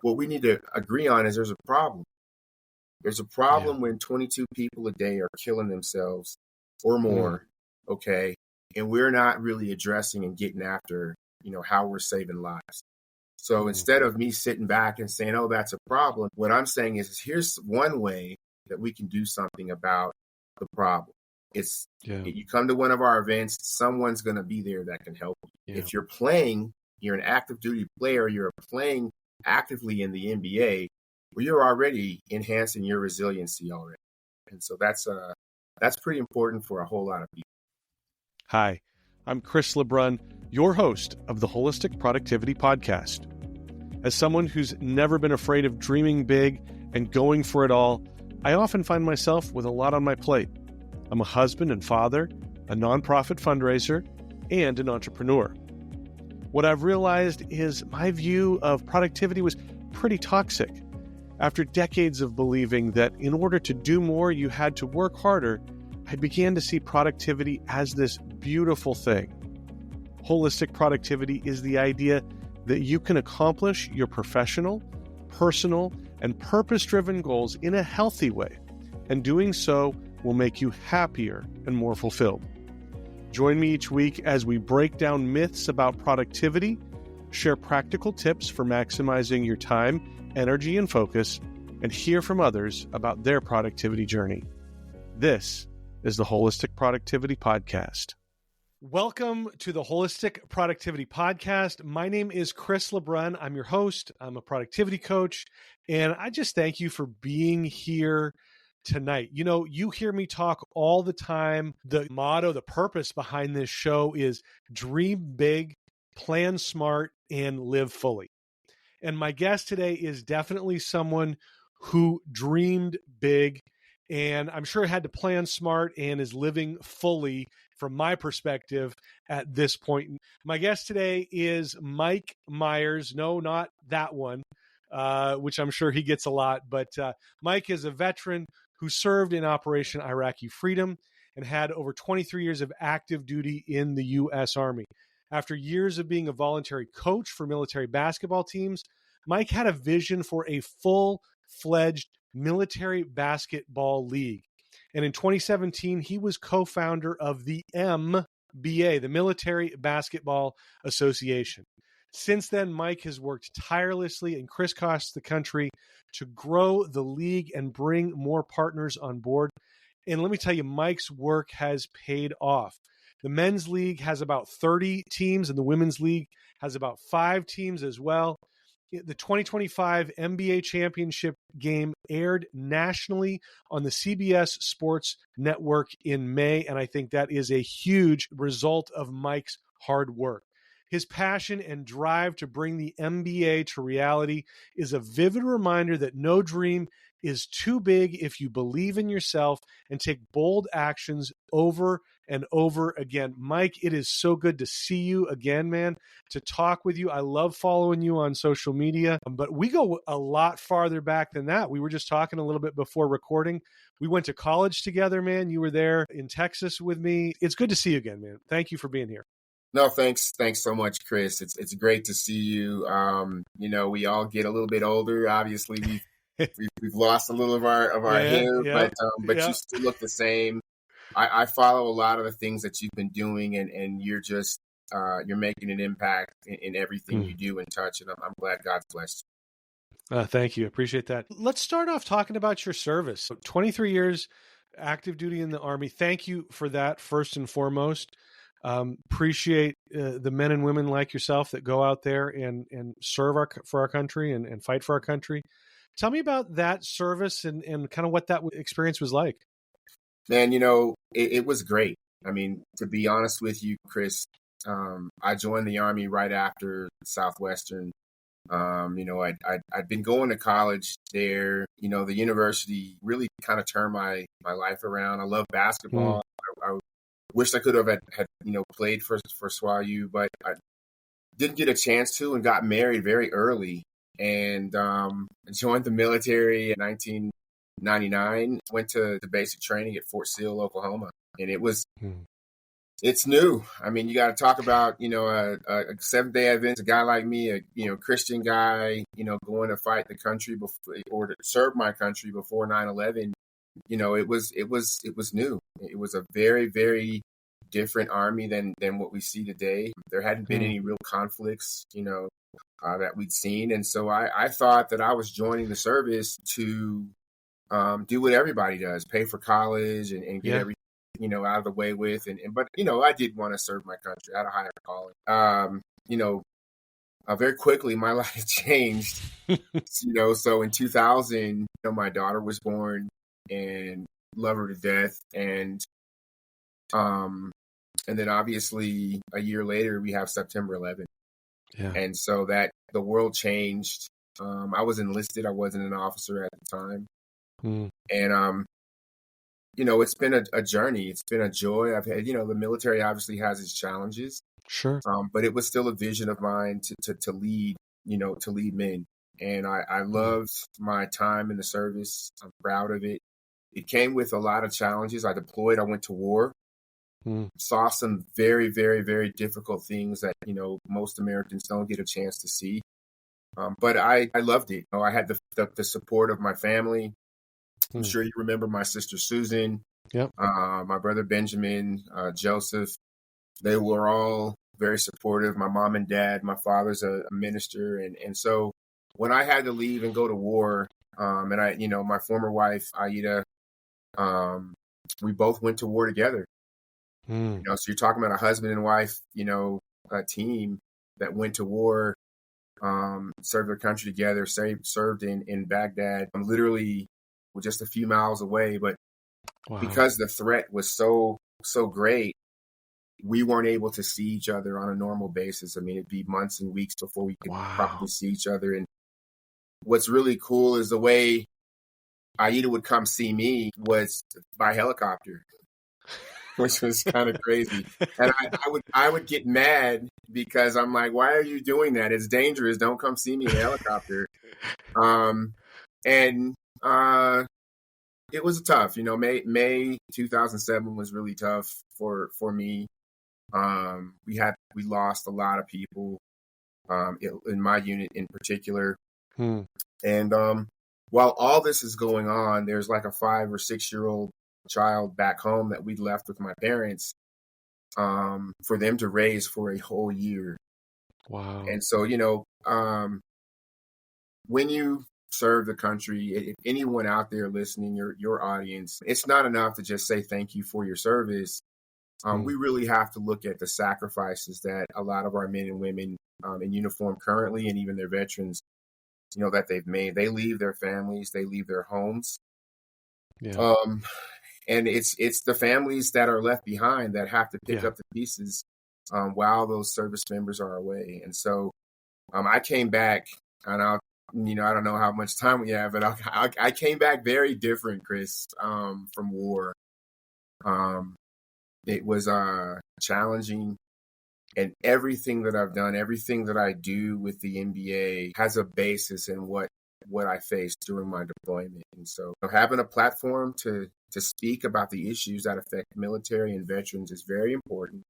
what we need to agree on is there's a problem. There's a problem when 22 people a day are killing themselves or more, okay? And we're not really addressing and getting after, how we're saving lives. So instead of me sitting back and saying, oh, that's a problem, what I'm saying is here's one way that we can do something about the problem. It's you come to one of our events, someone's going to be there that can help you. Yeah. If you're an active duty player, you're playing actively in the MBA, well, you're already enhancing your resiliency already. And so that's pretty important for a whole lot of people. Hi, I'm Chris LeBrun, your host of the Wholistic Productivity Podcast. As someone who's never been afraid of dreaming big and going for it all, I often find myself with a lot on my plate. I'm a husband and father, a nonprofit fundraiser, and an entrepreneur. What I've realized is my view of productivity was pretty toxic. After decades of believing that in order to do more, you had to work harder, I began to see productivity as this beautiful thing. Holistic productivity is the idea that you can accomplish your professional, personal, and purpose-driven goals in a healthy way, and doing so will make you happier and more fulfilled. Join me each week as we break down myths about productivity, share practical tips for maximizing your time, energy, and focus, and hear from others about their productivity journey. This is the Wholistic Productivity Podcast. Welcome to the Wholistic Productivity Podcast. My name is Chris LeBrun. I'm your host. I'm a productivity coach, and I just thank you for being here tonight. You hear me talk all the time. The motto, the purpose behind this show is dream big, plan smart, and live fully. And my guest today is definitely someone who dreamed big, and I'm sure had to plan smart and is living fully from my perspective at this point. My guest today is Mike Meyers. No, not that one, which I'm sure he gets a lot, but Mike is a veteran who served in Operation Iraqi Freedom and had over 23 years of active duty in the U.S. Army. After years of being a voluntary coach for military basketball teams, Mike had a vision for a full-fledged military basketball league. And in 2017, he was co-founder of the MBA, the Military Basketball Association. Since then, Mike has worked tirelessly and crisscrossed the country to grow the league and bring more partners on board. And let me tell you, Mike's work has paid off. The men's league has about 30 teams, and the women's league has about 5 teams as well. The 2025 NBA championship game aired nationally on the CBS Sports Network in May, and I think that is a huge result of Mike's hard work. His passion and drive to bring the NBA to reality is a vivid reminder that no dream is too big if you believe in yourself and take bold actions over and over again. Mike, it is so good to see you again, man, to talk with you. I love following you on social media, but we go a lot farther back than that. We were just talking a little bit before recording. We went to college together, man. You were there in Texas with me. It's good to see you again, man. Thank you for being here. No, thanks so much, Chris. It's great to see you. We all get a little bit older. Obviously, we've lost a little of our hair, but you still look the same. I follow a lot of the things that you've been doing, and you're just you're making an impact in everything you do and touch, and I'm glad God's blessed you. Thank you. I appreciate that. Let's start off talking about your service. So 23 years active duty in the Army. Thank you for that, first and foremost. Appreciate the men and women like yourself that go out there and serve for our country and fight for our country. Tell me about that service and kind of what that experience was like. Man, it was great. I mean, to be honest with you, Chris, I joined the Army right after Southwestern. I'd been going to college there. The university really kind of turned my life around. I love basketball. I wish I could have had played for SWAU, but I didn't get a chance to, and got married very early, and joined the military in 1999. Went to the basic training at Fort Sill, Oklahoma, and it was It's new. I mean, you got to talk about, a Seventh-day Adventist, a guy like me, Christian guy, going to fight the country before, or to serve my country before 9/11. It was new. It was a very, very different army than what we see today. There hadn't been any real conflicts, that we'd seen. And so I thought that I was joining the service to do what everybody does, pay for college and get everything, out of the way with. But I did want to serve my country. I had a higher calling. Very quickly, my life changed, so in 2000, my daughter was born and love her to death. And then obviously a year later, we have September 11th. Yeah. And so that the world changed. I was enlisted. I wasn't an officer at the time. And, it's been a journey. It's been a joy. I've had, the military obviously has its challenges. Sure. But it was still a vision of mine to lead, to lead men. And I loved my time in the service. I'm proud of it. It came with a lot of challenges. I deployed. I went to war. Saw some very, very, very difficult things that, most Americans don't get a chance to see. But I loved it. I had the support of my family. I'm sure you remember my sister Susan, my brother Benjamin, Joseph. They were all very supportive. My mom and dad, my father's a minister. And so when I had to leave and go to war, and I, my former wife, Aida, we both went to war together. So you're talking about a husband and wife, a team that went to war, served their country together, served in Baghdad. I'm literally just a few miles away, but because the threat was so great, we weren't able to see each other on a normal basis. I mean, it'd be months and weeks before we could properly see each other. And what's really cool is the way Aida would come see me was by helicopter, which was kind of crazy. And I would get mad because I'm like, why are you doing that? It's dangerous. Don't come see me in a helicopter. It was tough. May 2007 was really tough for me. We lost a lot of people in my unit in particular. And while all this is going on, there's like a 5 or 6 year old child back home that we left with my parents for them to raise for a whole year. Wow. And so, when you serve the country, if anyone out there listening, your audience, it's not enough to just say thank you for your service. We really have to look at the sacrifices that a lot of our men and women in uniform currently, and even their veterans, that they've made. They leave their families, they leave their homes. Yeah. And it's the families that are left behind that have to pick up the pieces while those service members are away. And so I came back, and I don't know how much time we have, but I came back very different, Chris, from war. It was challenging, and everything that I've done, everything that I do with the MBA has a basis in what I faced during my deployment. And so having a platform to speak about the issues that affect military and veterans is very important.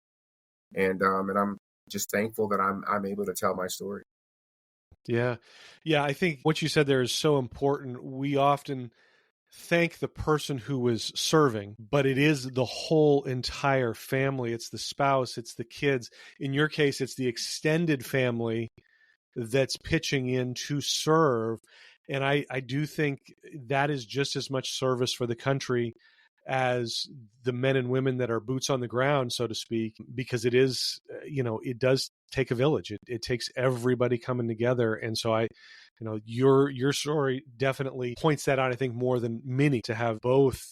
And I'm just thankful that I'm able to tell my story. Yeah. Yeah. I think what you said there is so important. We often thank the person who was serving, but it is the whole entire family. It's the spouse, it's the kids. In your case, it's the extended family that's pitching in to serve. And I do think that is just as much service for the country as the men and women that are boots on the ground, so to speak, because it is, it does take a village. It takes everybody coming together. And so your story definitely points that out, I think, more than many, to have both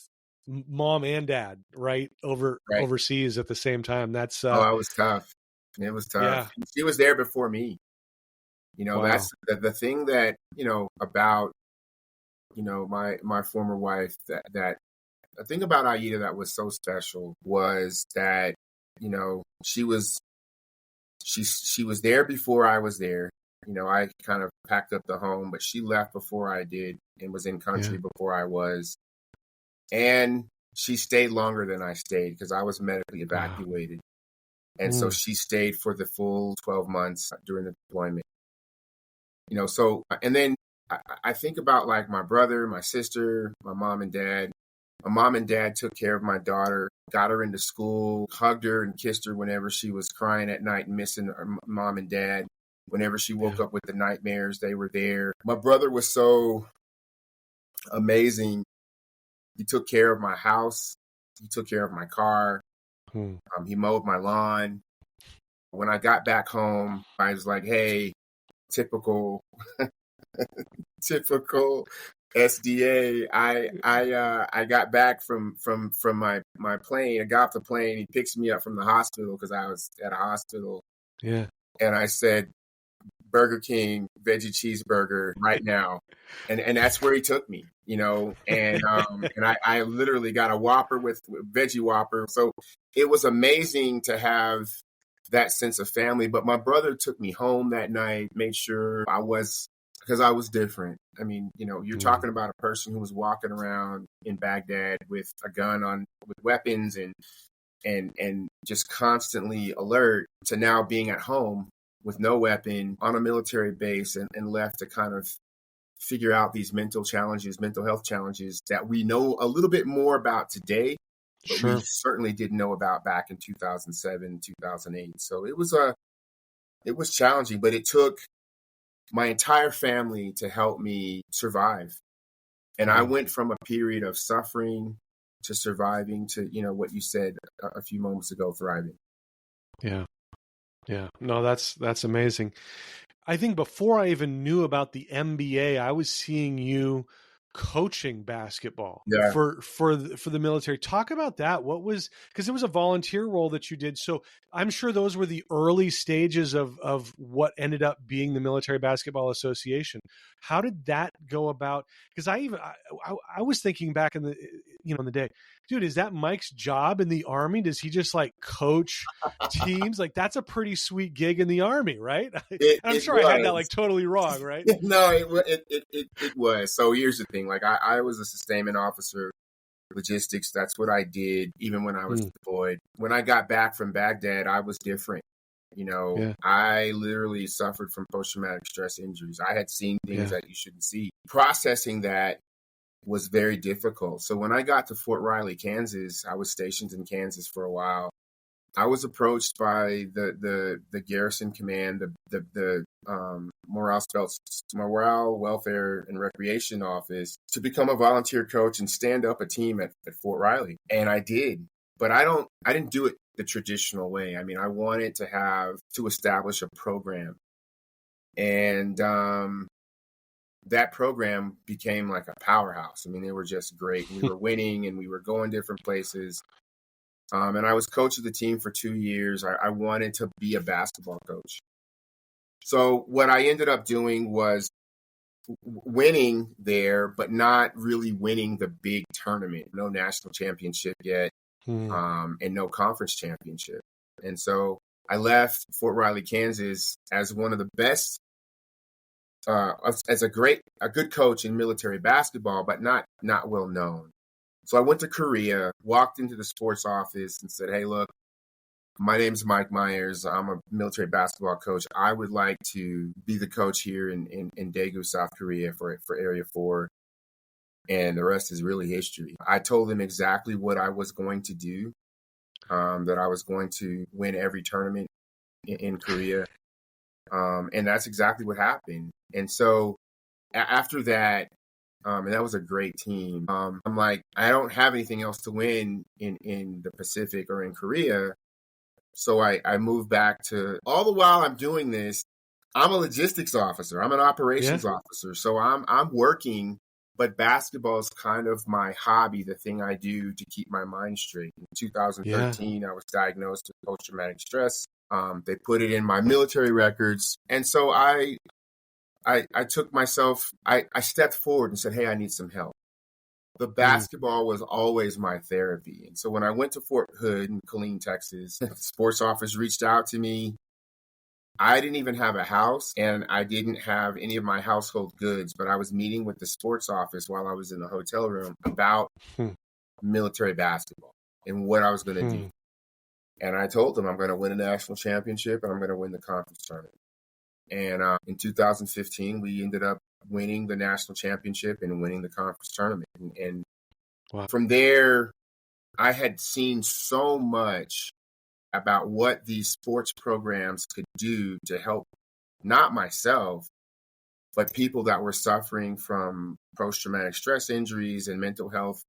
mom and dad, right, overseas at the same time. That's, it was tough. It was tough. Yeah. She was there before me. That's the thing that, about, my former wife, that the thing about Aida that was so special was that, she was there before I was there. I kind of packed up the home, but she left before I did and was in country before I was. And she stayed longer than I stayed because I was medically evacuated. And so she stayed for the full 12 months during the deployment. So, and then I think about like my brother, my sister, my mom and dad. My mom and dad took care of my daughter, got her into school, hugged her and kissed her whenever she was crying at night and missing her mom and dad. Whenever she woke up with the nightmares, they were there. My brother was so amazing. He took care of my house. He took care of my car. He mowed my lawn. When I got back home, I was like, hey, typical SDA. I got back from my plane. I got off the plane. He picks me up from the hospital because I was at a hospital. Yeah. And I said, Burger King veggie cheeseburger right now. And that's where he took me, and I literally got a Whopper with veggie Whopper. So it was amazing to have that sense of family. But my brother took me home that night, made sure because I was different. I mean, you're talking about a person who was walking around in Baghdad with a gun with weapons and just constantly alert, to now being at home with no weapon on a military base and left to kind of figure out these mental health challenges that we know a little bit more about today, but we certainly didn't know about back in 2007, 2008. So it was challenging, but it took my entire family to help me survive. And I went from a period of suffering to surviving to, what you said a few moments ago, thriving. Yeah. Yeah. No, that's amazing. I think before I even knew about the MBA, I was seeing you coaching basketball for the military. Talk about that. Because it was a volunteer role that you did. So I'm sure those were the early stages of what ended up being the Military Basketball Association. How did that go about? Because I was thinking back in the day, dude, is that Mike's job in the Army? Does he just like coach teams? Like that's a pretty sweet gig in the Army, right? I'm sure I had that like totally wrong, right? No, it was. So here's the thing. Like I was a sustainment officer, logistics. That's what I did even when I was deployed. When I got back from Baghdad, I was different. I literally suffered from post-traumatic stress injuries. I had seen things that you shouldn't see. Processing that was very difficult. So when I got to Fort Riley, Kansas, I was stationed in Kansas for a while. I was approached by the garrison command, the morale, welfare, and recreation office to become a volunteer coach and stand up a team at Fort Riley. And I did, but I didn't do it the traditional way. I mean, I wanted to establish a program, and that program became like a powerhouse. I mean, they were just great. We were winning and we were going different places. And I was coach of the team for 2 years. I wanted to be a basketball coach. So what I ended up doing was winning there, but not really winning the big tournament. No national championship yet, and no conference championship. And so I left Fort Riley, Kansas as one of the best, as a good coach in military basketball, but not well known. So I went to Korea, walked into the sports office and said, hey, look, my name's Mike Meyers. I'm a military basketball coach. I would like to be the coach here in Daegu, South Korea for Area 4. And the rest is really history. I told them exactly what I was going to do, that I was going to win every tournament in Korea. And that's exactly what happened. And so after that, and that was a great team. I'm like, I don't have anything else to win in the Pacific or in Korea. So I moved back to, all the while I'm doing this, I'm a logistics officer. I'm an operations officer. So I'm working, but basketball is kind of my hobby, the thing I do to keep my mind straight. In 2013, I was diagnosed with post-traumatic stress. They put it in my military records. And so I took myself, I stepped forward and said, hey, I need some help. The basketball was always my therapy. And so when I went to Fort Hood in Killeen, Texas, the sports office reached out to me. I didn't even have a house and I didn't have any of my household goods, but I was meeting with the sports office while I was in the hotel room about military basketball and what I was going to do. And I told them I'm going to win a national championship and I'm going to win the conference tournament. And in 2015, we ended up winning the national championship and winning the conference tournament. And Wow. from there, I had seen so much about what these sports programs could do to help not myself, but people that were suffering from post-traumatic stress injuries and mental health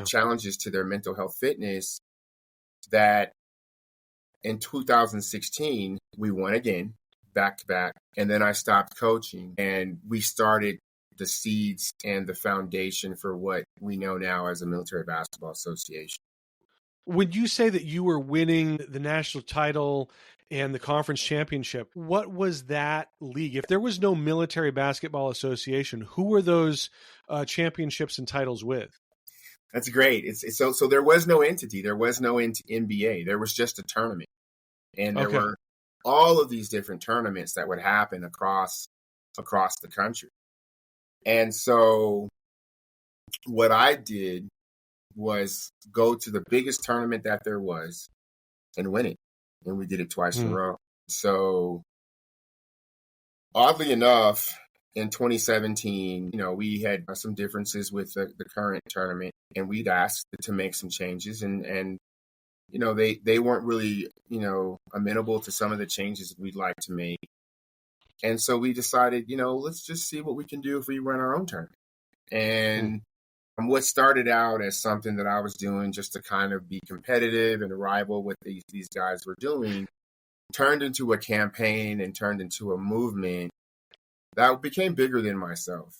challenges to their mental health fitness, that in 2016, we won again, back to back. And then I stopped coaching and we started the seeds and the foundation for what we know now as a Military Basketball Association. When you say that you were winning the national title and the conference championship, what was that league? If there was no Military Basketball Association, who were those championships and titles with? That's great. So there was no entity. There was no MBA. There was just a tournament. And there were all of these different tournaments that would happen across the country. And so what I did was go to the biggest tournament that there was and win it. And we did it twice in a row. So oddly enough, in 2017, we had some differences with the current tournament, and we'd asked to make some changes, and they weren't really, amenable to some of the changes we'd like to make. And so we decided, let's just see what we can do if we run our own tournament. And what started out as something that I was doing just to kind of be competitive and rival what these guys were doing turned into a campaign and turned into a movement that became bigger than myself.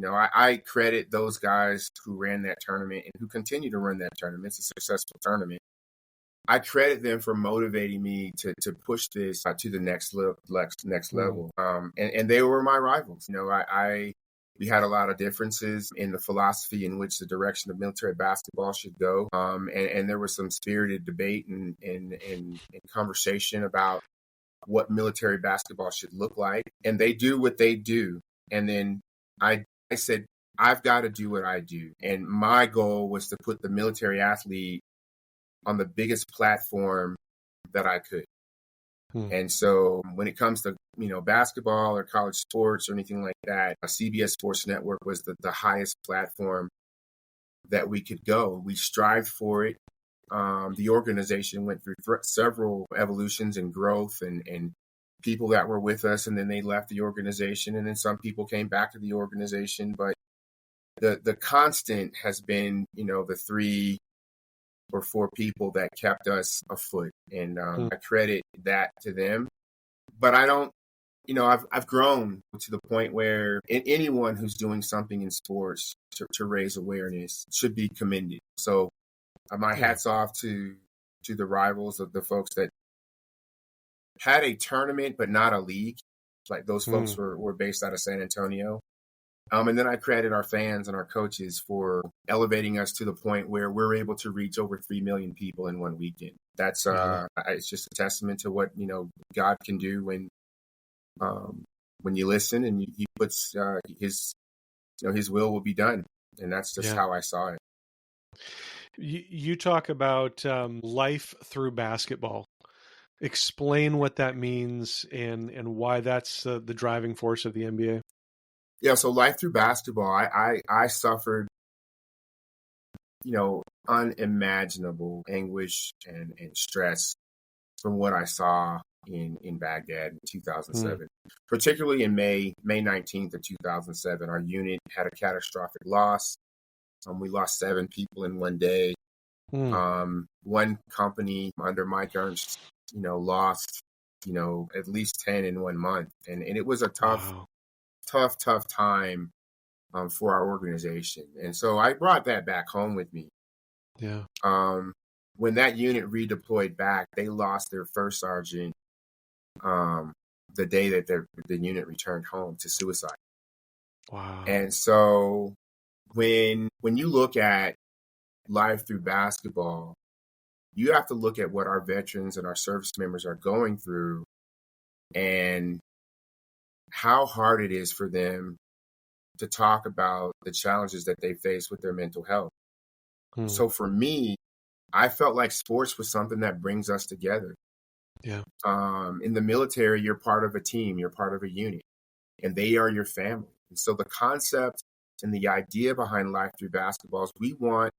I credit those guys who ran that tournament and who continue to run that tournament. It's a successful tournament. I credit them for motivating me to push this to the next level. And they were my rivals. We had a lot of differences in the philosophy in which the direction of military basketball should go. And there was some spirited debate and conversation about what military basketball should look like. And they do what they do. And then I said, I've got to do what I do. And my goal was to put the military athlete on the biggest platform that I could. And so when it comes to, basketball or college sports or anything like that, CBS Sports Network was the highest platform that we could go. We strived for it. The organization went through several evolutions and growth and people that were with us, and then they left the organization, and then some people came back to the organization. But the constant has been, the 3 or 4 people that kept us afoot. And I credit that to them. But I don't, I've grown to the point where anyone who's doing something in sports to raise awareness should be commended. So my hat's off to the rivals of the folks that had a tournament but not a league. Like those folks were based out of San Antonio. And then I credit our fans and our coaches for elevating us to the point where we're able to reach over 3 million people in one weekend. That's it's just a testament to what God can do when you listen and He puts His will be done, and that's just how I saw it. You talk about life through basketball. Explain what that means and why that's the driving force of the MBA. Yeah, so life through basketball, I suffered, unimaginable anguish and stress from what I saw in Baghdad in 2007. Particularly in May 19th of 2007, our unit had a catastrophic loss. We lost 7 people in one day. One company under Mike Meyers, lost, at least 10 in 1 month. And it was a tough time for our organization. And so I brought that back home with me. Yeah. When that unit redeployed back, they lost their first sergeant the day that the unit returned home to suicide. Wow. And so when you look at life through basketball, you have to look at what our veterans and our service members are going through and how hard it is for them to talk about the challenges that they face with their mental health. So for me, I felt like sports was something that brings us together. Yeah. In the military, you're part of a team, you're part of a unit, and they are your family. And so the concept and the idea behind Life Through Basketball is we want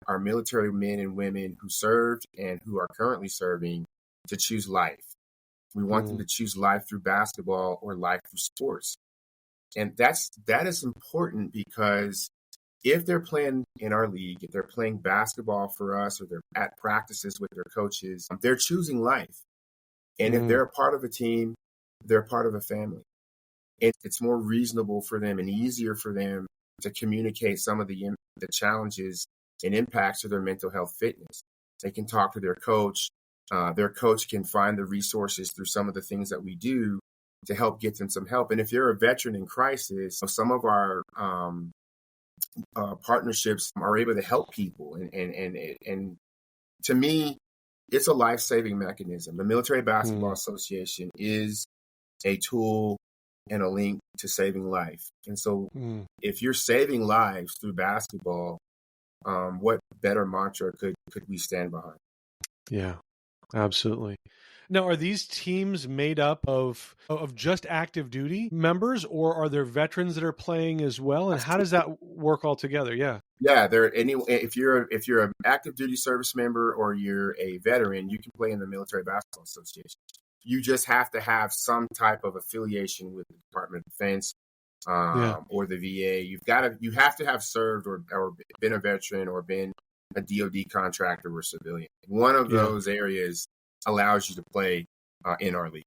our military men and women who served and who are currently serving to choose life. We want them to choose life through basketball or life through sports. And that is important because if they're playing in our league, if they're playing basketball for us, or they're at practices with their coaches, they're choosing life. And if they're a part of a team, they're part of a family. It's more reasonable for them and easier for them to communicate some of the challenges and impacts of their mental health fitness. They can talk to their coach. Their coach can find the resources through some of the things that we do to help get them some help. And if you're a veteran in crisis, some of our partnerships are able to help people. And to me, it's a life-saving mechanism. The Military Basketball Association is a tool and a link to saving life. And so if you're saving lives through basketball, what better mantra could we stand behind? Yeah, absolutely. Now, are these teams made up of just active duty members, or are there veterans that are playing as well? And how does that work all together? Yeah. Yeah, if you're an active duty service member or you're a veteran, you can play in the Military Basketball Association. You just have to have some type of affiliation with the Department of Defense or the VA. You have to have served or been a veteran or been a DoD contractor or civilian. One of those areas allows you to play in our league.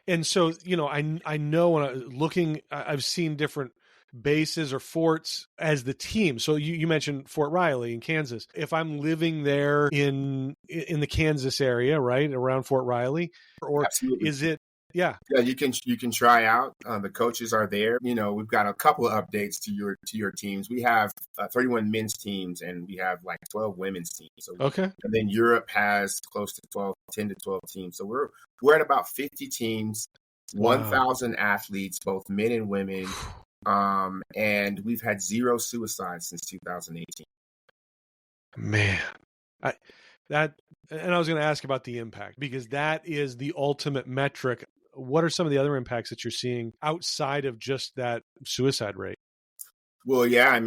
And so, I know when I've seen different bases or forts as the team. So you mentioned Fort Riley in Kansas. If I'm living there in the Kansas area, right around Fort Riley, or Absolutely. is it? Yeah, you can try out. The coaches are there. We've got a couple of updates to your teams. We have 31 men's teams and we have like 12 women's teams. So, okay. And then Europe has close to 10 to 12 teams. So we're at about 50 teams, 1,000 athletes, both men and women. And we've had 0 suicides since 2018. Man, I was going to ask about the impact, because that is the ultimate metric. What are some of the other impacts that you're seeing outside of just that suicide rate? Well, yeah,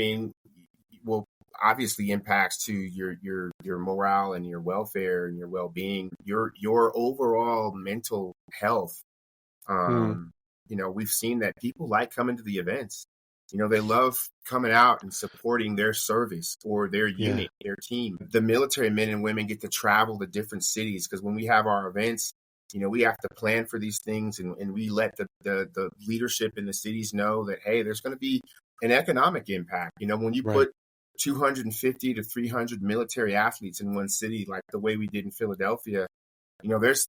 obviously impacts to your morale and your welfare and your well-being, your overall mental health. We've seen that people like coming to the events. They love coming out and supporting their service or their unit, their team. The military men and women get to travel to different cities because when we have our events, we have to plan for these things and we let the leadership in the cities know that, hey, there's going to be an economic impact. When you put 250 to 300 military athletes in one city, like the way we did in Philadelphia,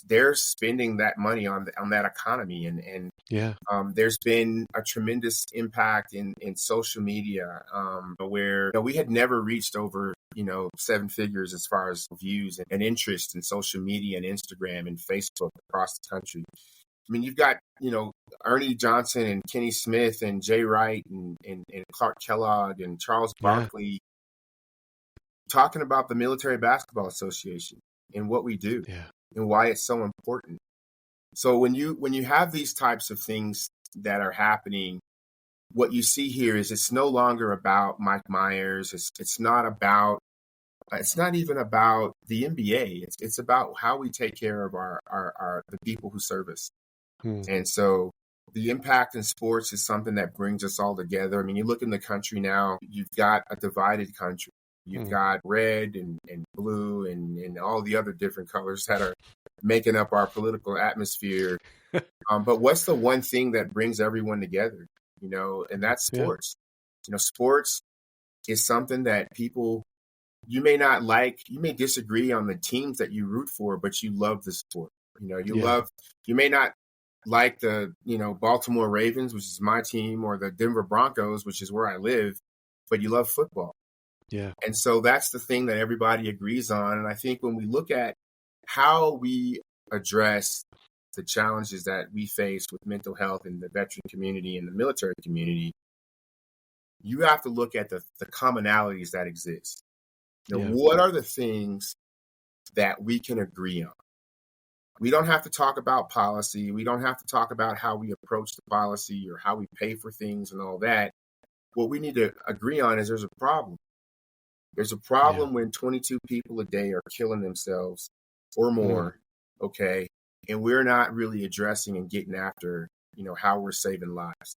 they're spending that money on that economy. And there's been a tremendous impact in social media where we had never reached over 7 figures as far as views and interest in social media and Instagram and Facebook across the country. You've got Ernie Johnson and Kenny Smith and Jay Wright and Clark Kellogg and Charles Barkley talking about the Military Basketball Association and what we do and why it's so important. So when you have these types of things that are happening, what you see here is it's no longer about Mike Meyers. It's not even about the MBA. It's about how we take care of the people who serve us. And so the impact in sports is something that brings us all together. You look in the country now, you've got a divided country. You've got red and blue and all the other different colors that are making up our political atmosphere. But what's the one thing that brings everyone together? And that's sports. Sports is something that people, you may not like, you may disagree on the teams that you root for, but you love the sport. You may not like the, Baltimore Ravens, which is my team, or the Denver Broncos, which is where I live, but you love football. Yeah. And so that's the thing that everybody agrees on. And I think when we look at how we address the challenges that we face with mental health in the veteran community and the military community, you have to look at the commonalities that exist. What are the things that we can agree on? We don't have to talk about policy. We don't have to talk about how we approach the policy or how we pay for things and all that. What we need to agree on is there's a problem. There's a problem when 22 people a day are killing themselves or more, okay? And we're not really addressing and getting after, how we're saving lives.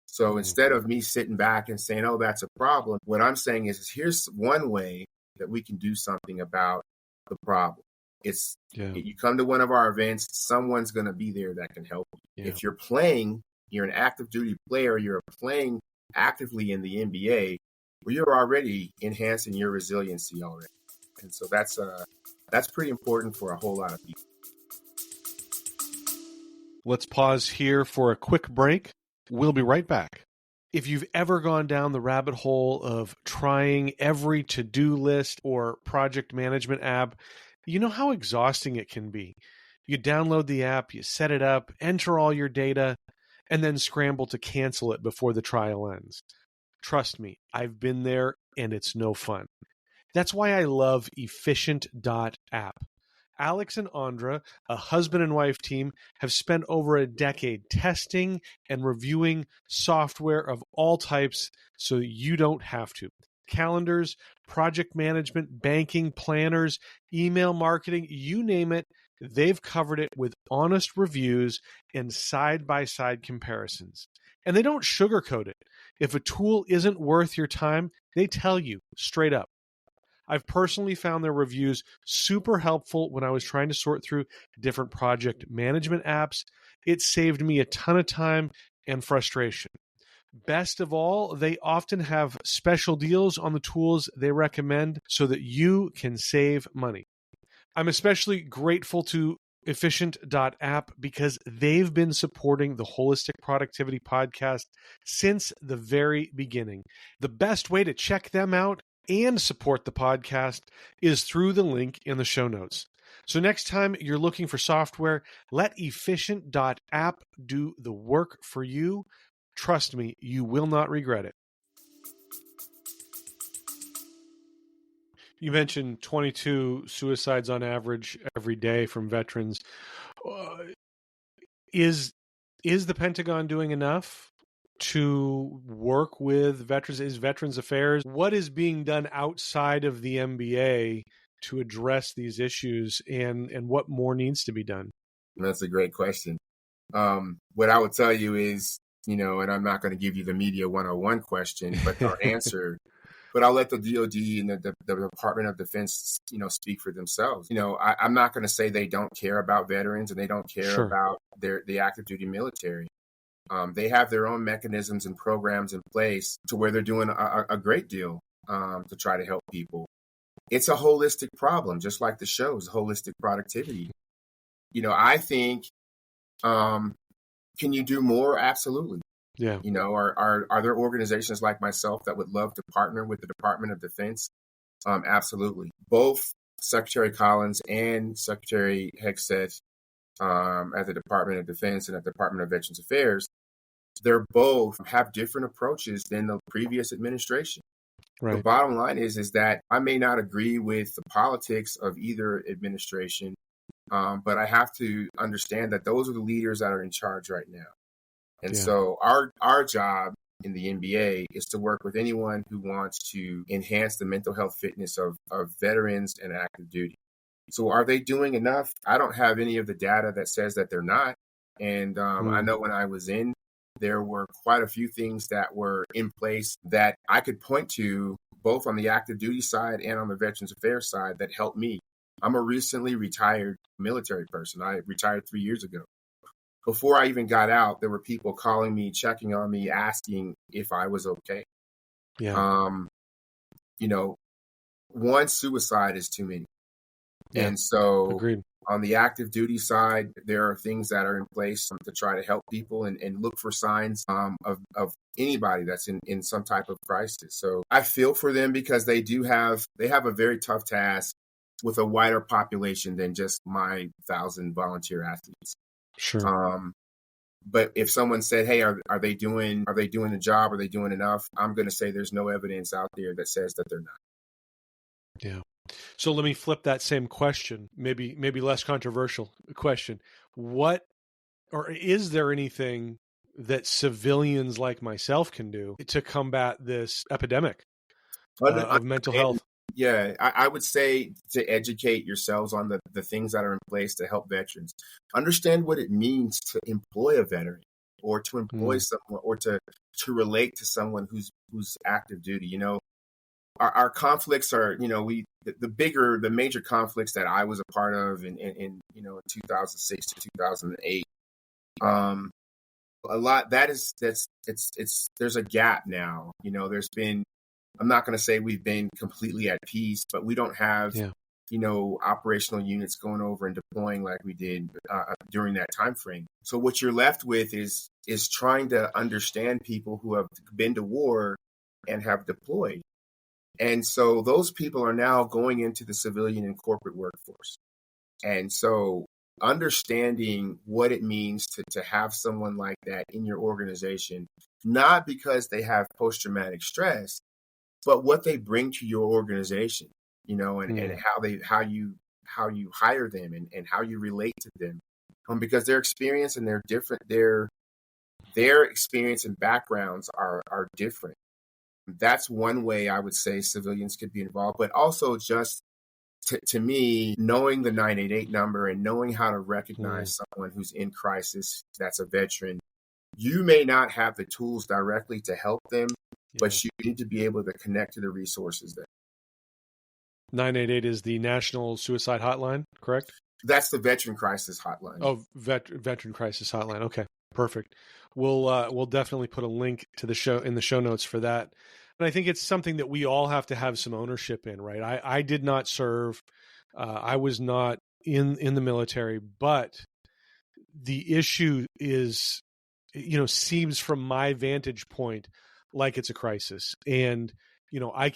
So instead of me sitting back and saying, oh, that's a problem, what I'm saying is here's one way that we can do something about the problem. You come to one of our events, someone's going to be there that can help you. If you're an active duty player, you're playing actively in the MBA, well, you're already enhancing your resiliency already. And so that's pretty important for a whole lot of people. Let's pause here for a quick break. We'll be right back. If you've ever gone down the rabbit hole of trying every to-do list or project management app, you know how exhausting it can be. You download the app, you set it up, enter all your data, and then scramble to cancel it before the trial ends. Trust me, I've been there and it's no fun. That's why I love Efficient.app. Alex and Andra, a husband and wife team, have spent over a decade testing and reviewing software of all types so you don't have to. Calendars, project management, banking, planners, email marketing, you name it, they've covered it with honest reviews and side-by-side comparisons. And they don't sugarcoat it. If a tool isn't worth your time, they tell you straight up. I've personally found their reviews super helpful when I was trying to sort through different project management apps. It saved me a ton of time and frustration. Best of all, they often have special deals on the tools they recommend so that you can save money. I'm especially grateful to Efficient.app because they've been supporting the Wholistic Productivity Podcast since the very beginning. The best way to check them out and support the podcast is through the link in the show notes. So next time you're looking for software, let Efficient.app do the work for you. Trust me, you will not regret it. You mentioned 22 suicides on average every day from veterans. Is the Pentagon doing enough to work with veterans? Is Veterans Affairs? What is being done outside of the MBA to address these issues, and what more needs to be done? That's a great question. What I would tell you is, and I'm not going to give you the media 101 question, but our answer, but I'll let the DOD and the Department of Defense, speak for themselves. I'm not going to say they don't care about veterans and they don't care about the active duty military. They have their own mechanisms and programs in place to where they're doing a great deal to try to help people. It's a holistic problem, just like the show's Holistic Productivity. I think, can you do more? Absolutely. Yeah. Are there organizations like myself that would love to partner with the Department of Defense? Absolutely. Both Secretary Collins and Secretary Hegseth at the Department of Defense and at the Department of Veterans Affairs, they're both have different approaches than the previous administration. Right. The bottom line is that I may not agree with the politics of either administration, but I have to understand that those are the leaders that are in charge right now. And so our job in the MBA is to work with anyone who wants to enhance the mental health fitness of veterans and active duty. So are they doing enough? I don't have any of the data that says that they're not. And I know when I was in, there were quite a few things that were in place that I could point to both on the active duty side and on the Veterans Affairs side that helped me. I'm a recently retired military person. I retired 3 years ago. Before I even got out, there were people calling me, checking on me, asking if I was okay. Yeah. One suicide is too many. Yeah. And so agreed. On the active duty side, there are things that are in place to try to help people and look for signs of anybody that's in some type of crisis. So I feel for them because they have a very tough task with a wider population than just my 1,000 volunteer athletes. Sure. But if someone said, hey, are they doing the job? Are they doing enough? I'm going to say there's no evidence out there that says that they're not. Yeah. So let me flip that same question, maybe less controversial question. What, or is there anything that civilians like myself can do to combat this epidemic of mental health? Yeah, I would say to educate yourselves on the things that are in place to help veterans. Understand what it means to employ a veteran or to employ someone or to relate to someone who's active duty. You know, our conflicts are, you know, the major conflicts that I was a part of in 2006 to 2008. A lot that's there's a gap now. You know, there's been, I'm not going to say we've been completely at peace, but we don't have, operational units going over and deploying like we did during that time frame. So what you're left with is trying to understand people who have been to war and have deployed. And so those people are now going into the civilian and corporate workforce. And so understanding what it means to have someone like that in your organization, not because they have post-traumatic stress, but what they bring to your organization, and how you hire them and how you relate to them, because their experience and their different, their experience and backgrounds are different. That's one way I would say civilians could be involved, but also just to me, knowing the 988 number and knowing how to recognize someone who's in crisis, that's a veteran. You may not have the tools directly to help them, but you need to be able to connect to the resources there. 988 is the National Suicide Hotline, correct? That's the Veteran Crisis Hotline. Oh, Veteran Crisis Hotline. Okay, perfect. We'll definitely put a link to the show in the show notes for that. And I think it's something that we all have to have some ownership in, right? I did not serve. I was not in the military, but the issue is, seems from my vantage point like it's a crisis. And, I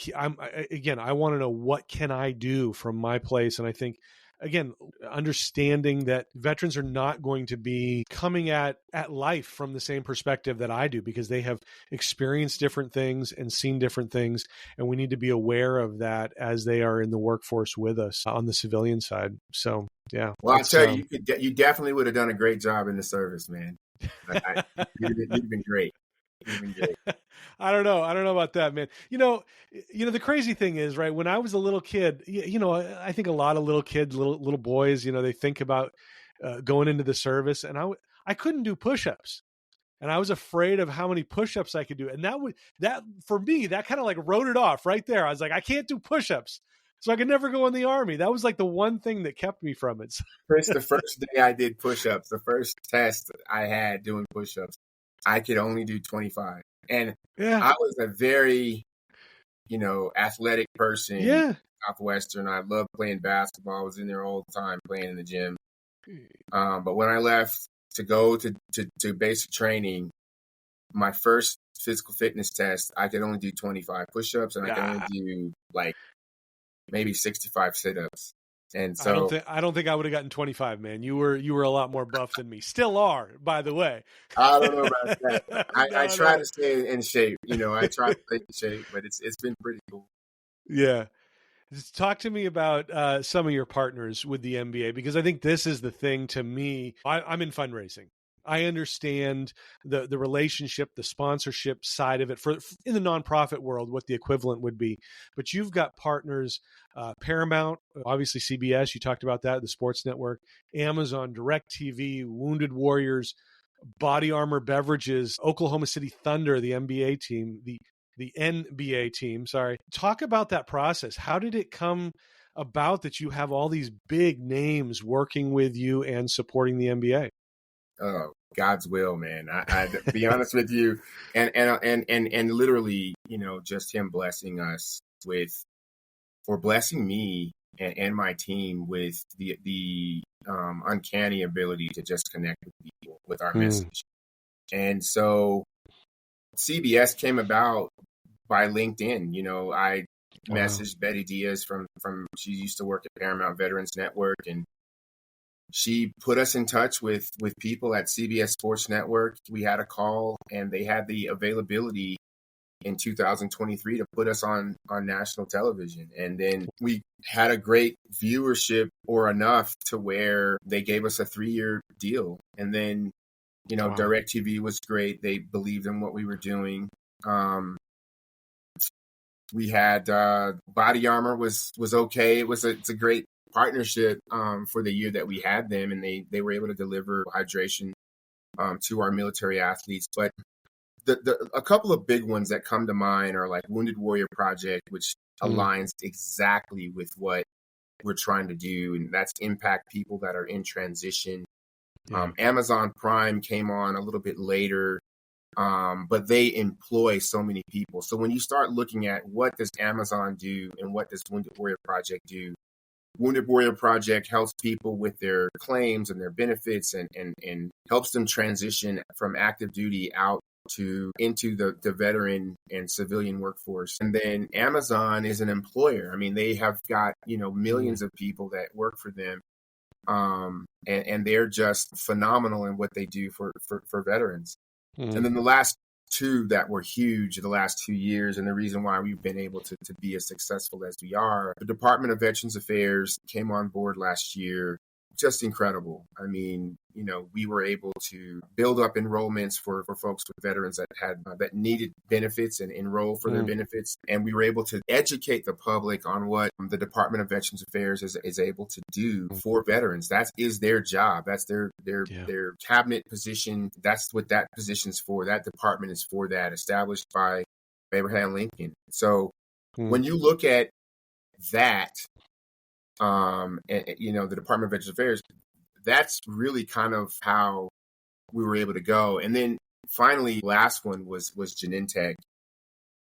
want to know, what can I do from my place? And I think, again, understanding that veterans are not going to be coming at life from the same perspective that I do, because they have experienced different things and seen different things. And we need to be aware of that as they are in the workforce with us on the civilian side. So, yeah. Well, I'll tell you, you definitely would have done a great job in the service, man. You've been great. I don't know about that, man. The crazy thing is, right, when I was a little kid, I think a lot of little kids, little boys, they think about going into the service, and I couldn't do push-ups, and I was afraid of how many push-ups I could do. And that for me, that kind of like wrote it off right there. I was like, I can't do push-ups, so I could never go in the Army. That was like the one thing that kept me from it. Chris, the first day I did push-ups, the first test I had doing push-ups, I could only do 25. And I was a very, athletic person. Yeah. Southwestern. I loved playing basketball. I was in there all the time playing in the gym. But when I left to go to basic training, my first physical fitness test, I could only do 25 push-ups, and I could only do like maybe 65 sit-ups. And so I don't think I would have gotten 25, man. You were a lot more buff than me. Still are, by the way. I don't know about that. I try to stay in shape. I try to stay in shape, but it's been pretty cool. Yeah. Talk to me about some of your partners with the MBA, because I think this is the thing to me. I'm in fundraising. I understand the relationship, the sponsorship side of it for in the nonprofit world, what the equivalent would be. But you've got partners, Paramount, obviously CBS, you talked about that, the sports network, Amazon, DirecTV, Wounded Warriors, Body Armor Beverages, Oklahoma City Thunder, the NBA team, the NBA team, sorry. Talk about that process. How did it come about that you have all these big names working with you and supporting the NBA? Oh, God's will, man. I be honest with you, and literally, just Him blessing us for blessing me and my team with the uncanny ability to just connect with people with our message. And so CBS came about by LinkedIn. I messaged Betty Diaz from she used to work at Paramount Veterans Network, and she put us in touch with people at CBS Sports Network. We had a call, and they had the availability in 2023 to put us on national television. And then we had a great viewership, or enough to where they gave us a 3-year deal. And then, Wow. DirecTV was great. They believed in what we were doing. We had Body Armor was okay. It's a great partnership for the year that we had them, and they were able to deliver hydration to our military athletes. But a couple of big ones that come to mind are like Wounded Warrior Project, which aligns exactly with what we're trying to do, and that's impact people that are in transition. Amazon Prime came on a little bit later, but they employ so many people. So when you start looking at what does Amazon do and what does Wounded Warrior Project do, Wounded Warrior Project helps people with their claims and their benefits and helps them transition from active duty out into the veteran and civilian workforce. And then Amazon is an employer. I mean, they have got, millions of people that work for them. And they're just phenomenal in what they do for veterans. And then the last two that were huge the last 2 years, and the reason why we've been able to be as successful as we are, the Department of Veterans Affairs came on board last year. Just incredible. I mean, we were able to build up enrollments for folks with veterans that needed benefits and enroll for their benefits. And we were able to educate the public on what the Department of Veterans Affairs is able to do for veterans. That is their job. That's their cabinet position. That's what that position's for. That department is for that, established by Abraham Lincoln. So when you look at that, the Department of Veterans Affairs, that's really kind of how we were able to go. And then finally, last one was Genentech,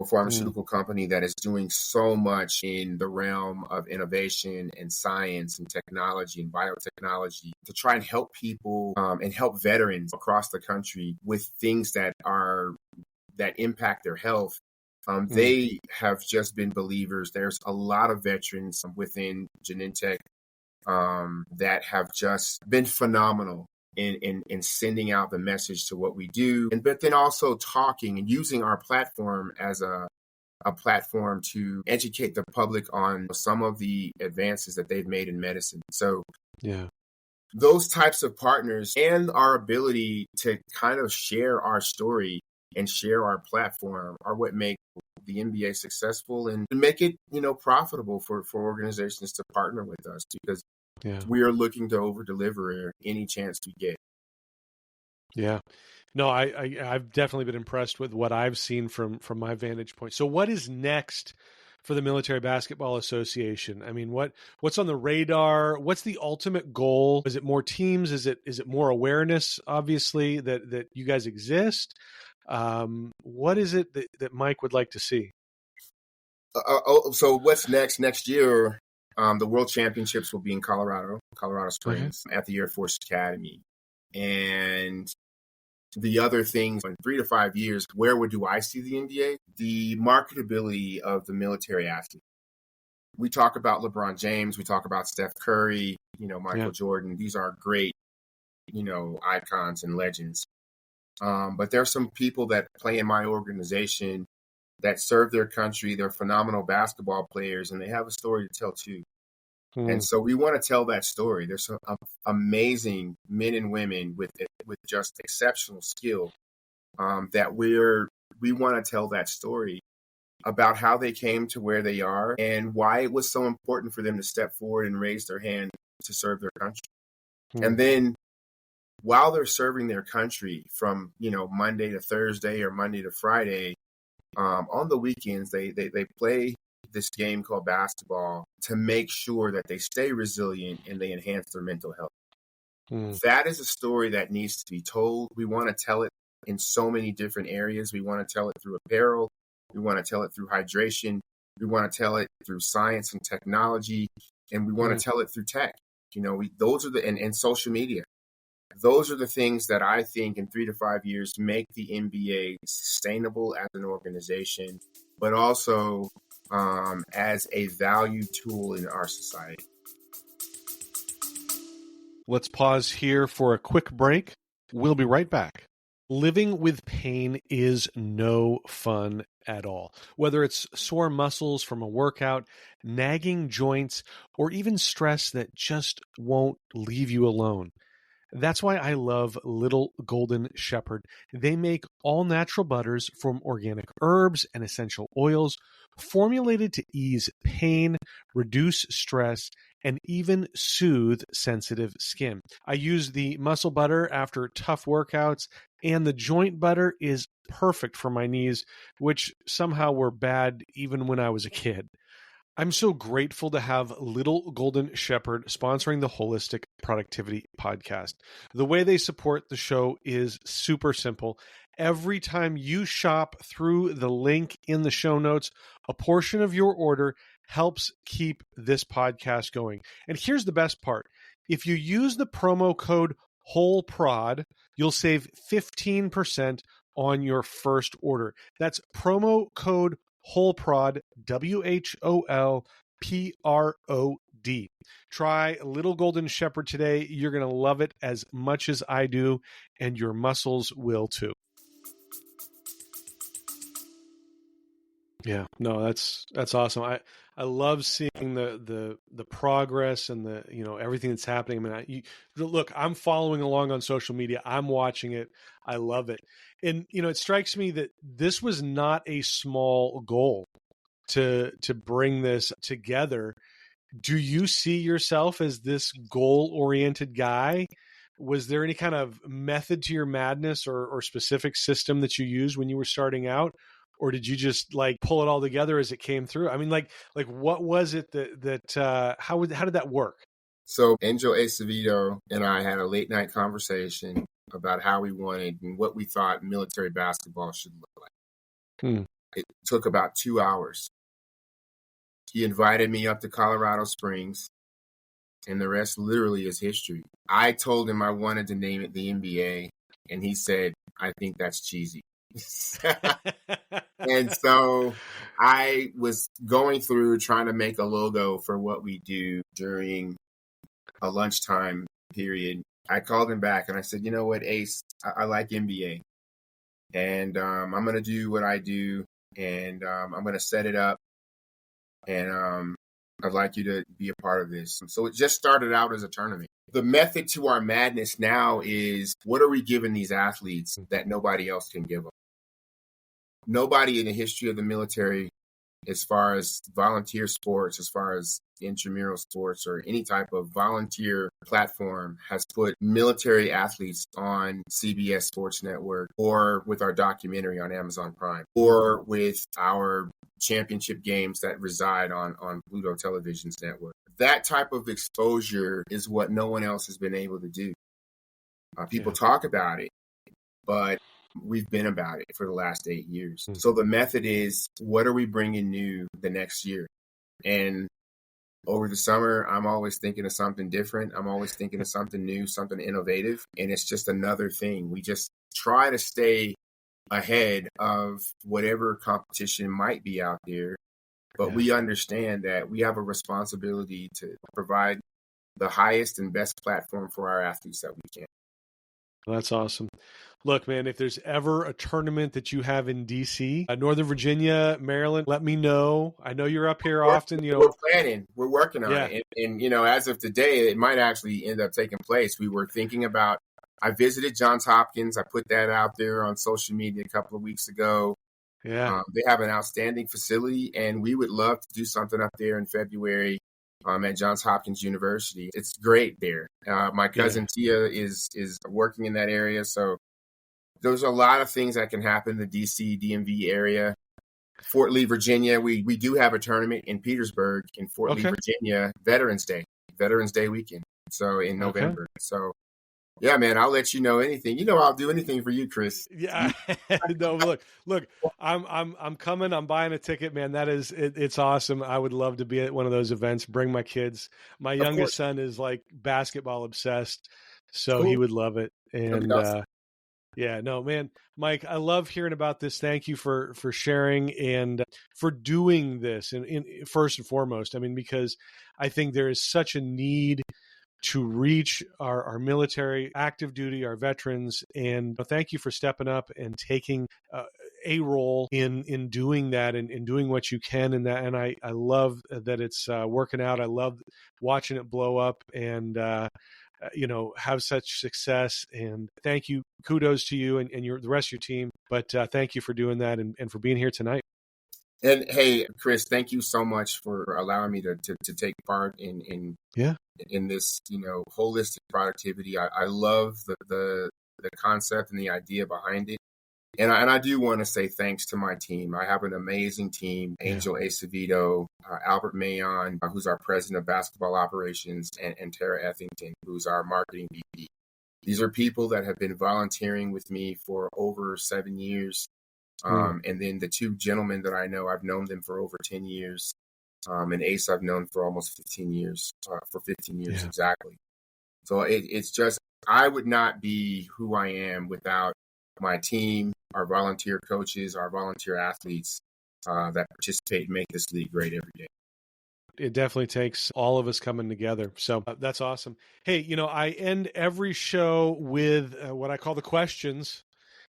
a pharmaceutical company that is doing so much in the realm of innovation and science and technology and biotechnology to try and help people and help veterans across the country with things that impact their health. They have just been believers. There's a lot of veterans within Genentech that have just been phenomenal in sending out the message to what we do, but then also talking and using our platform as a platform to educate the public on some of the advances that they've made in medicine. So those types of partners and our ability to kind of share our story and share our platform are what make the MBA successful and make it, profitable for organizations to partner with us, because we are looking to over deliver any chance we get. Yeah. No, I've definitely been impressed with what I've seen from my vantage point. So what is next for the Military Basketball Association? I mean, what's on the radar? What's the ultimate goal? Is it more teams? Is it more awareness, obviously, that you guys exist? What is it that Mike would like to see? So what's next year? The World Championships will be in Colorado Springs at the Air Force Academy. And the other things, in 3 to 5 years, where do I see the NBA? The marketability of the military athlete. We talk about LeBron James, we talk about Steph Curry, Michael Jordan. These are great, icons and legends. But there's some people that play in my organization that serve their country. They're phenomenal basketball players, and they have a story to tell too. And so we want to tell that story. There's some amazing men and women with just exceptional skill that we want to tell that story about how they came to where they are and why it was so important for them to step forward and raise their hand to serve their country. And then while they're serving their country from, Monday to Thursday or Monday to Friday, on the weekends, they play this game called basketball to make sure that they stay resilient and they enhance their mental health. That is a story that needs to be told. We want to tell it in so many different areas. We want to tell it through apparel. We want to tell it through hydration. We want to tell it through science and technology. And we want to tell it through tech. Those are and social media. Those are the things that I think in 3 to 5 years make the NBA sustainable as an organization, but also as a value tool in our society. Let's pause here for a quick break. We'll be right back. Living with pain is no fun at all. Whether it's sore muscles from a workout, nagging joints, or even stress that just won't leave you alone. That's why I love Little Golden Shepherd. They make all natural butters from organic herbs and essential oils, formulated to ease pain, reduce stress, and even soothe sensitive skin. I use the muscle butter after tough workouts, and the joint butter is perfect for my knees, which somehow were bad even when I was a kid. I'm so grateful to have Little Golden Shepherd sponsoring the Holistic Productivity Podcast. The way they support the show is super simple. Every time you shop through the link in the show notes, a portion of your order helps keep this podcast going. And here's the best part. If you use the promo code WHOLEPROD, you'll save 15% on your first order. That's promo code WHOLEPROD, WHOLPROD. Try Little Golden Shepherd today. You're going to love it as much as I do, and your muscles will too. Yeah, no, that's awesome. I love seeing the progress and the everything that's happening. I mean, look, I'm following along on social media. I'm watching it. I love it. And it strikes me that this was not a small goal to bring this together. Do you see yourself as this goal-oriented guy? Was there any kind of method to your madness or specific system that you used when you were starting out? Or did you just pull it all together as it came through? I mean, what was it that how did that work? So Angel Acevedo and I had a late night conversation about how we wanted and what we thought military basketball should look like. It took about 2 hours. He invited me up to Colorado Springs, and the rest literally is history. I told him I wanted to name it the MBA, and he said, "I think that's cheesy." And so I was going through trying to make a logo for what we do during a lunchtime period. I called him back and I said, "You know what, Ace, I like MBA, and I'm going to do what I do, and I'm going to set it up, and I'd like you to be a part of this." So it just started out as a tournament. The method to our madness now is, what are we giving these athletes that nobody else can give them? Nobody in the history of the military, as far as volunteer sports, as far as intramural sports or any type of volunteer platform, has put military athletes on CBS Sports Network, or with our documentary on Amazon Prime, or with our championship games that reside on Pluto Television's network. That type of exposure is what no one else has been able to do. People talk about it, but we've been about it for the last 8 years. So the method is, what are we bringing new the next year? And over the summer, I'm always thinking of something different. I'm always thinking of something new, something innovative. And it's just another thing. We just try to stay ahead of whatever competition might be out there. But we understand that we have a responsibility to provide the highest and best platform for our athletes that we can. That's awesome. Look, man, if there's ever a tournament that you have in DC, Northern Virginia, Maryland, let me know. I know you're up here often. We're planning. We're working on it. And, as of today, it might actually end up taking place. We were thinking about, I visited Johns Hopkins. I put that out there on social media a couple of weeks ago. Yeah. They have an outstanding facility, and we would love to do something up there in February at Johns Hopkins University. It's great there. My cousin Tia is working in that area. So there's a lot of things that can happen in the DC, DMV area. Fort Lee, Virginia, we do have a tournament in Petersburg in Fort Lee, Virginia, Veterans Day weekend. So in November. So yeah, man, I'll let you know anything. I'll do anything for you, Chris. Yeah. No, look, I'm coming. I'm buying a ticket, man. That is, it's awesome. I would love to be at one of those events. Bring my kids. My youngest son is basketball obsessed, so he would love it. And awesome. yeah, no, man, Mike, I love hearing about this. Thank you for sharing and for doing this. And first and foremost, I mean, because I think there is such a need to reach our military, active duty, our veterans. And thank you for stepping up and taking a role in doing that and in doing what you can in that. And I love that it's working out. I love watching it blow up and have such success. And thank you. Kudos to you and the rest of your team. But thank you for doing that and for being here tonight. And hey, Chris, thank you so much for allowing me to take part in this, holistic productivity. I love the concept and the idea behind it. And I do want to say thanks to my team. I have an amazing team, Angel Acevedo, Albert Mayon, who's our president of basketball operations, and Tara Ethington, who's our marketing VP. These are people that have been volunteering with me for over 7 years. And then the two gentlemen that I know, I've known them for over 10 years. And Ace, I've known for almost 15 years, exactly. So it's just, I would not be who I am without my team, our volunteer coaches, our volunteer athletes that participate and make this league great every day. It definitely takes all of us coming together. So that's awesome. Hey, I end every show with what I call the questions.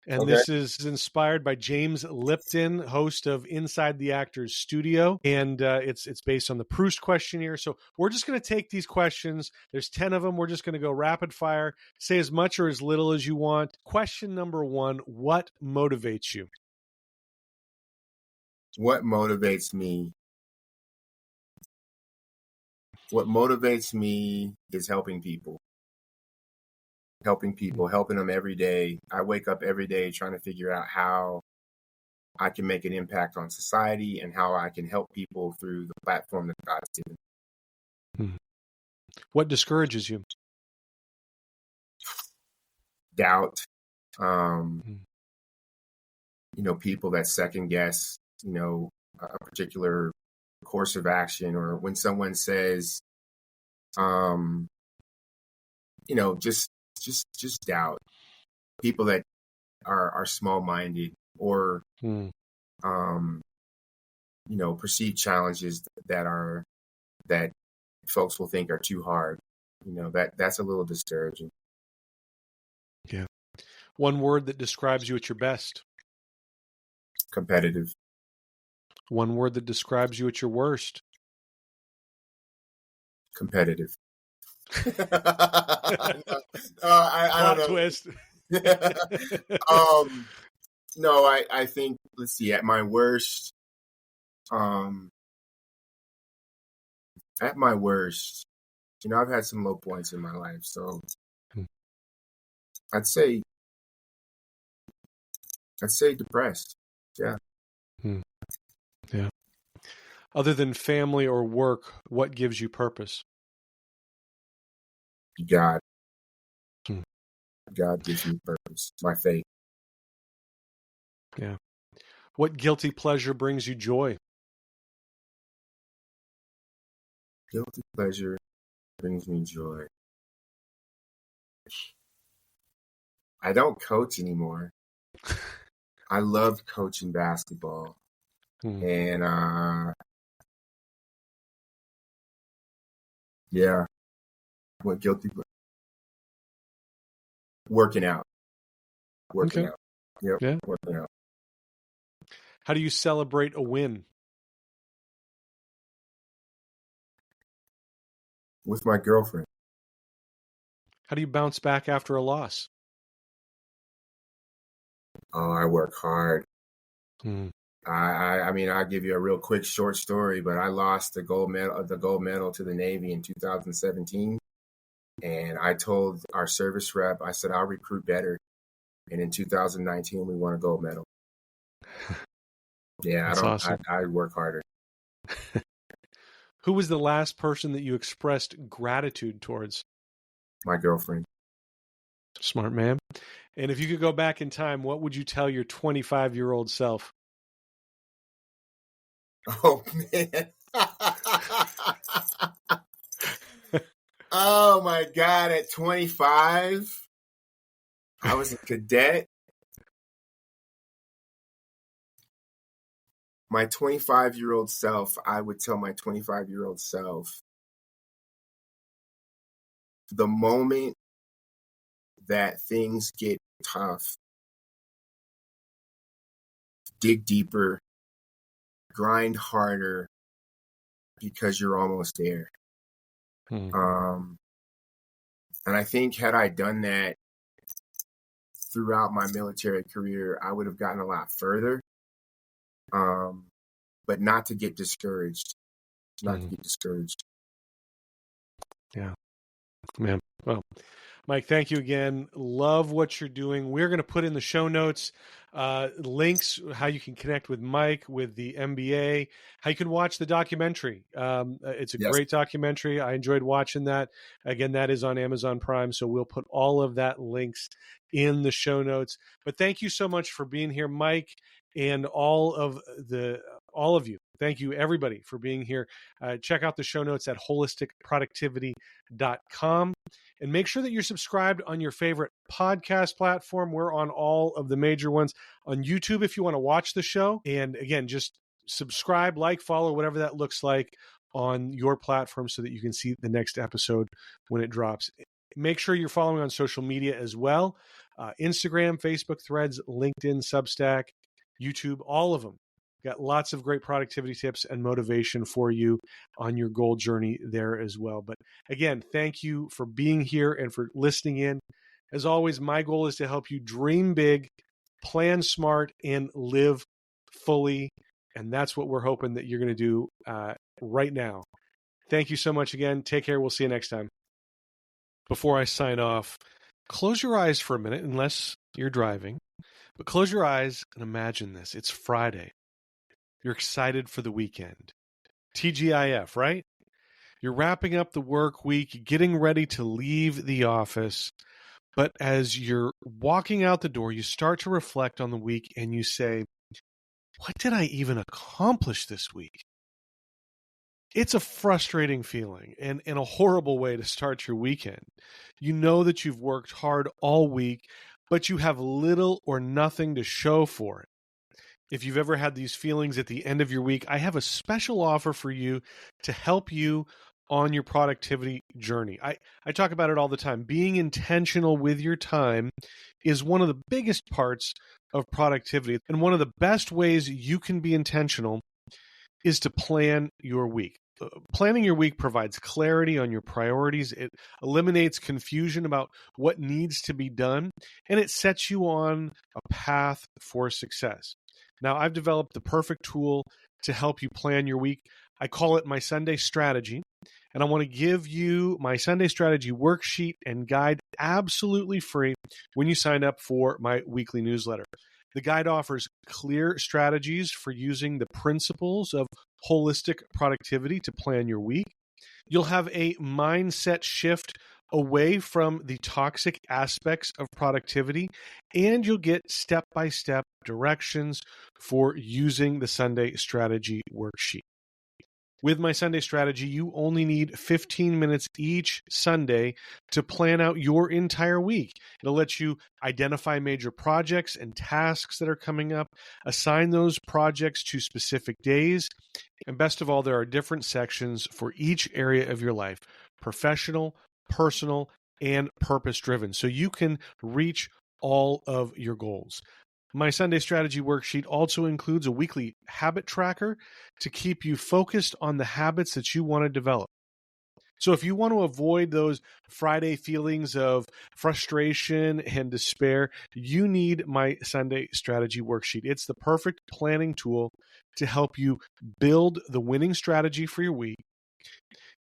And This is inspired by James Lipton, host of Inside the Actors Studio. And it's based on the Proust questionnaire. So we're just going to take these questions. There's 10 of them. We're just going to go rapid fire. Say as much or as little as you want. Question number 1, what motivates you? What motivates me? What motivates me is helping people. Helping them every day. I wake up every day trying to figure out how I can make an impact on society and how I can help people through the platform that God's given. What discourages you? Doubt. People that second guess, a particular course of action, or when someone says, just doubt. People that are small-minded or perceived challenges that folks will think are too hard. That's a little discouraging. Yeah. One word that describes you at your best. Competitive. One word that describes you at your worst. Competitive. I don't know. Twist. No, I think, let's see, at my worst, I've had some low points in my life, so I'd say depressed. Yeah. Yeah. Other than family or work, what gives you purpose? God. God gives me purpose. My faith. Yeah. What guilty pleasure brings you joy? Guilty pleasure brings me joy. I don't coach anymore. I loved coaching basketball. And what guilty pleasure? Working out. Yep. Yeah. Working out. How do you celebrate a win? With my girlfriend. How do you bounce back after a loss? Oh, I work hard. I mean, I'll give you a real quick short story, but I lost the gold medal to the Navy in 2017. And I told our service rep, I said, I'll recruit better. And in 2019, we won a gold medal. Yeah, awesome. I work harder. Who was the last person that you expressed gratitude towards? My girlfriend. Smart man. And if you could go back in time, what would you tell your 25-year-old self? Oh, man. Oh, my God. At 25, I was a cadet. My 25-year-old self, I would tell my 25-year-old self, the moment that things get tough, dig deeper, grind harder, because you're almost there. And I think had I done that throughout my military career, I would have gotten a lot further. But not to get discouraged. Not to get discouraged. Yeah, man. Well, Mike, thank you again. Love what you're doing. We're going to put in the show notes links, how you can connect with Mike, with the MBA, how you can watch the documentary. It's a great documentary. I enjoyed watching that. Again, that is on Amazon Prime, so we'll put all of that links in the show notes. But thank you so much for being here, Mike, and all of you. Thank you, everybody, for being here. Check out the show notes at wholisticproductivity.com. And make sure that you're subscribed on your favorite podcast platform. We're on all of the major ones. On YouTube, if you want to watch the show. And again, just subscribe, like, follow, whatever that looks like on your platform so that you can see the next episode when it drops. Make sure you're following on social media as well. Instagram, Facebook, Threads, LinkedIn, Substack, YouTube, all of them. Got lots of great productivity tips and motivation for you on your goal journey there as well. But again, thank you for being here and for listening in. As always, my goal is to help you dream big, plan smart, and live fully. And that's what we're hoping that you're going to do right now. Thank you so much again. Take care. We'll see you next time. Before I sign off, close your eyes for a minute, unless you're driving. But close your eyes and imagine this. It's Friday. You're excited for the weekend. TGIF, right? You're wrapping up the work week, getting ready to leave the office. But as you're walking out the door, you start to reflect on the week and you say, what did I even accomplish this week? It's a frustrating feeling and a horrible way to start your weekend. You know that you've worked hard all week, but you have little or nothing to show for it. If you've ever had these feelings at the end of your week, I have a special offer for you to help you on your productivity journey. I talk about it all the time. Being intentional with your time is one of the biggest parts of productivity. And one of the best ways you can be intentional is to plan your week. Planning your week provides clarity on your priorities. It eliminates confusion about what needs to be done, and it sets you on a path for success. Now, I've developed the perfect tool to help you plan your week. I call it my Sunday strategy, and I want to give you my Sunday strategy worksheet and guide absolutely free when you sign up for my weekly newsletter. The guide offers clear strategies for using the principles of holistic productivity to plan your week. You'll have a mindset shift away from the toxic aspects of productivity, and you'll get step-by-step directions for using the Sunday strategy worksheet. With my Sunday strategy, you only need 15 minutes each Sunday to plan out your entire week. It'll let you identify major projects and tasks that are coming up, assign those projects to specific days, and best of all, there are different sections for each area of your life: professional, personal, and purpose-driven, so you can reach all of your goals. My Sunday strategy worksheet also includes a weekly habit tracker to keep you focused on the habits that you want to develop. So if you want to avoid those Friday feelings of frustration and despair, you need my Sunday strategy worksheet. It's the perfect planning tool to help you build the winning strategy for your week.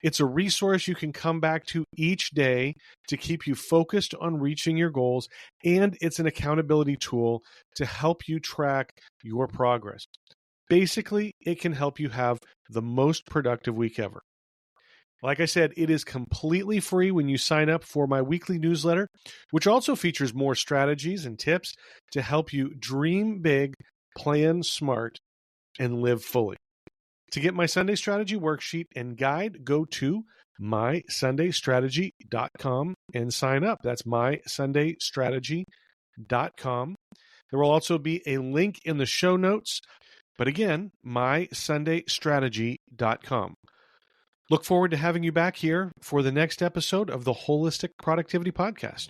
It's a resource you can come back to each day to keep you focused on reaching your goals, and it's an accountability tool to help you track your progress. Basically, it can help you have the most productive week ever. Like I said, it is completely free when you sign up for my weekly newsletter, which also features more strategies and tips to help you dream big, plan smart, and live fully. To get my Sunday strategy worksheet and guide, go to mysundaystrategy.com and sign up. That's mysundaystrategy.com. There will also be a link in the show notes, but again, mysundaystrategy.com. Look forward to having you back here for the next episode of the Wholistic Productivity Podcast.